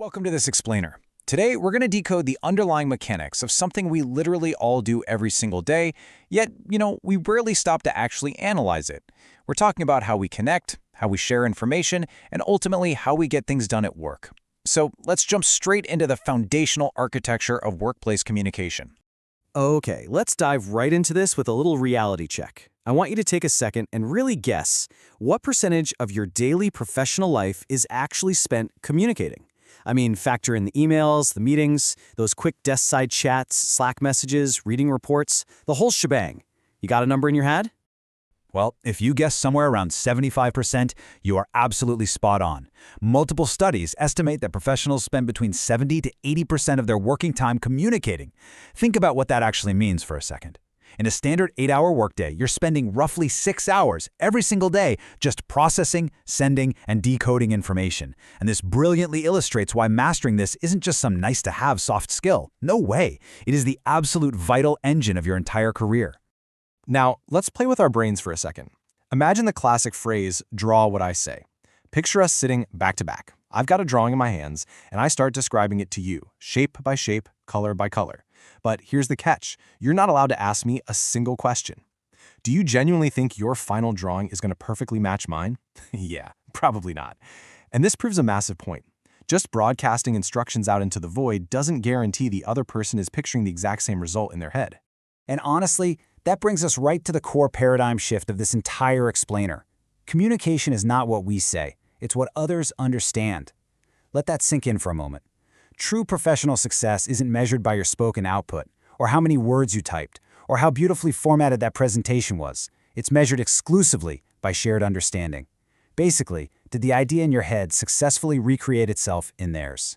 Welcome to this explainer. Today, we're going to decode the underlying mechanics of something we literally all do every single day, yet, we rarely stop to actually analyze it. We're talking about how we connect, how we share information, and ultimately how we get things done at work. So let's jump straight into the foundational architecture of workplace communication. Okay, let's dive right into this with a little reality check. I want you to take a second and really guess what percentage of your daily professional life is actually spent communicating. I mean, factor in the emails, the meetings, those quick desk-side chats, Slack messages, reading reports, the whole shebang. You got a number in your head? Well, if you guess somewhere around 75%, you are absolutely spot on. Multiple studies estimate that professionals spend between 70 to 80% of their working time communicating. Think about what that actually means for a second. In a standard 8-hour workday, you're spending roughly 6 hours every single day just processing, sending, and decoding information. And this brilliantly illustrates why mastering this isn't just some nice-to-have soft skill. No way. It is the absolute vital engine of your entire career. Now, let's play with our brains for a second. Imagine the classic phrase, draw what I say. Picture us sitting back to back. I've got a drawing in my hands, and I start describing it to you, shape by shape, color by color. But here's the catch. You're not allowed to ask me a single question. Do you genuinely think your final drawing is going to perfectly match mine? Yeah, probably not. And this proves a massive point. Just broadcasting instructions out into the void doesn't guarantee the other person is picturing the exact same result in their head. And honestly, that brings us right to the core paradigm shift of this entire explainer. Communication is not what we say, it's what others understand. Let that sink in for a moment. True professional success isn't measured by your spoken output, or how many words you typed, or how beautifully formatted that presentation was. It's measured exclusively by shared understanding. Basically, did the idea in your head successfully recreate itself in theirs?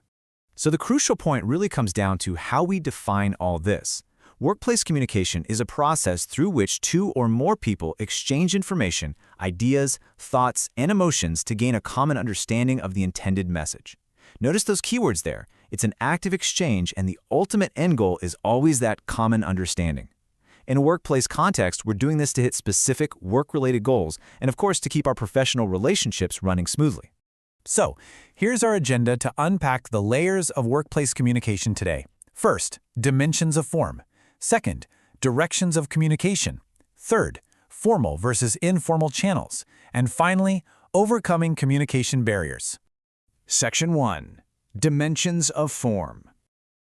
So the crucial point really comes down to how we define all this. Workplace communication is a process through which two or more people exchange information, ideas, thoughts, and emotions to gain a common understanding of the intended message. Notice those keywords there. It's an active exchange, and the ultimate end goal is always that common understanding. In a workplace context, we're doing this to hit specific work-related goals and, of course, to keep our professional relationships running smoothly. So, here's our agenda to unpack the layers of workplace communication today. First, dimensions of form. Second, directions of communication. Third, formal versus informal channels. And finally, overcoming communication barriers. Section 1. Dimensions of form.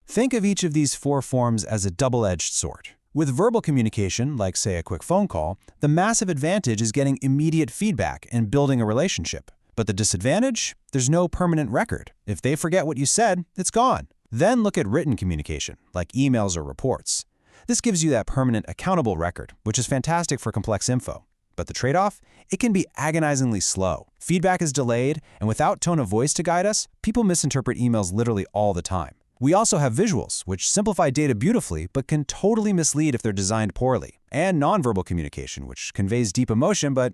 Think of each of these four forms as a double-edged sword. With verbal communication, like say a quick phone call, the massive advantage is getting immediate feedback and building a relationship. But the disadvantage? There's no permanent record. If they forget what you said, it's gone. Then look at written communication, like emails or reports. This gives you that permanent accountable record, which is fantastic for complex info. But the trade-off? It can be agonizingly slow. Feedback is delayed, and without tone of voice to guide us, people misinterpret emails literally all the time. We also have visuals, which simplify data beautifully, but can totally mislead if they're designed poorly. And nonverbal communication, which conveys deep emotion, but,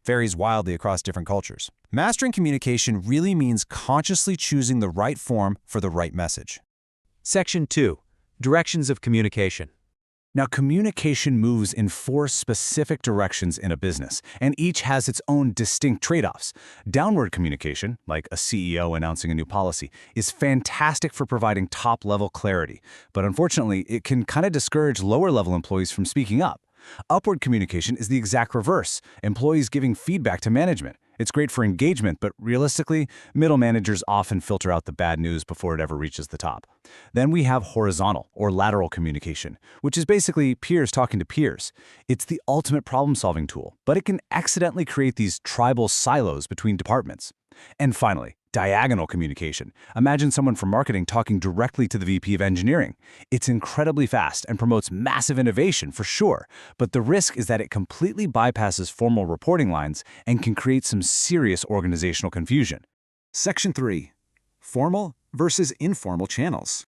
varies wildly across different cultures. Mastering communication really means consciously choosing the right form for the right message. Section 2. Directions of communication. Now, communication moves in 4 specific directions in a business, and each has its own distinct trade-offs. Downward communication, like a CEO announcing a new policy, is fantastic for providing top-level clarity, but unfortunately, it can kind of discourage lower-level employees from speaking up. Upward communication is the exact reverse, employees giving feedback to management. It's great for engagement, but realistically, middle managers often filter out the bad news before it ever reaches the top. Then we have horizontal or lateral communication, which is basically peers talking to peers. It's the ultimate problem-solving tool, but it can accidentally create these tribal silos between departments. And finally, diagonal communication. Imagine someone from marketing talking directly to the VP of engineering. It's incredibly fast and promotes massive innovation for sure, but the risk is that it completely bypasses formal reporting lines and can create some serious organizational confusion. Section 3. Formal versus informal channels.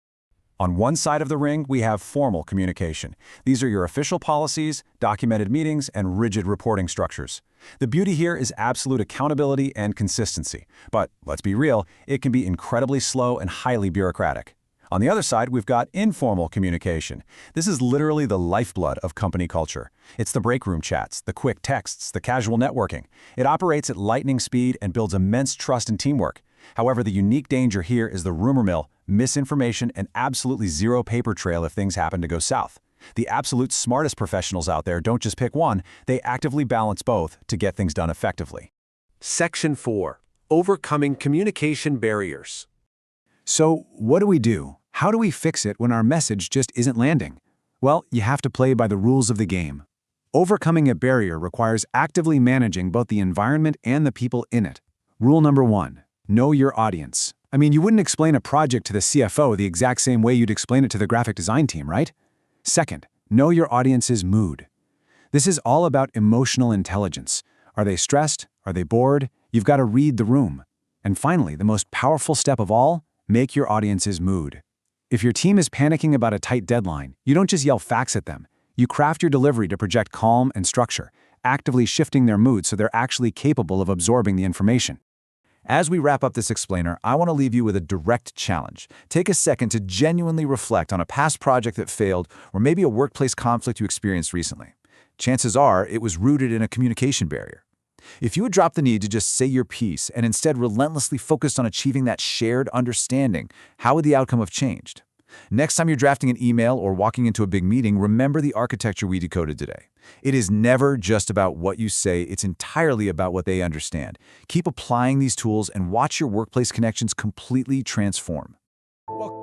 On one side of the ring, we have formal communication. These are your official policies, documented meetings, and rigid reporting structures. The beauty here is absolute accountability and consistency. But let's be real, it can be incredibly slow and highly bureaucratic. On the other side, we've got informal communication. This is literally the lifeblood of company culture. It's the break room chats, the quick texts, the casual networking. It operates at lightning speed and builds immense trust and teamwork. However, the unique danger here is the rumor mill, misinformation, and absolutely zero paper trail if things happen to go south. The absolute smartest professionals out there don't just pick one, they actively balance both to get things done effectively. Section 4. Overcoming communication barriers. So, what do we do? How do we fix it when our message just isn't landing? Well, you have to play by the rules of the game. Overcoming a barrier requires actively managing both the environment and the people in it. Rule number 1. Know your audience. I mean, you wouldn't explain a project to the CFO the exact same way you'd explain it to the graphic design team, right? Second, know your audience's mood. This is all about emotional intelligence. Are they stressed? Are they bored? You've got to read the room. And finally, the most powerful step of all, make your audience's mood. If your team is panicking about a tight deadline, you don't just yell facts at them. You craft your delivery to project calm and structure, actively shifting their mood so they're actually capable of absorbing the information. As we wrap up this explainer, I want to leave you with a direct challenge. Take a second to genuinely reflect on a past project that failed or maybe a workplace conflict you experienced recently. Chances are it was rooted in a communication barrier. If you had dropped the need to just say your piece and instead relentlessly focused on achieving that shared understanding, how would the outcome have changed? Next time you're drafting an email or walking into a big meeting, remember the architecture we decoded today. It is never just about what you say, it's entirely about what they understand. Keep applying these tools and watch your workplace connections completely transform. Well,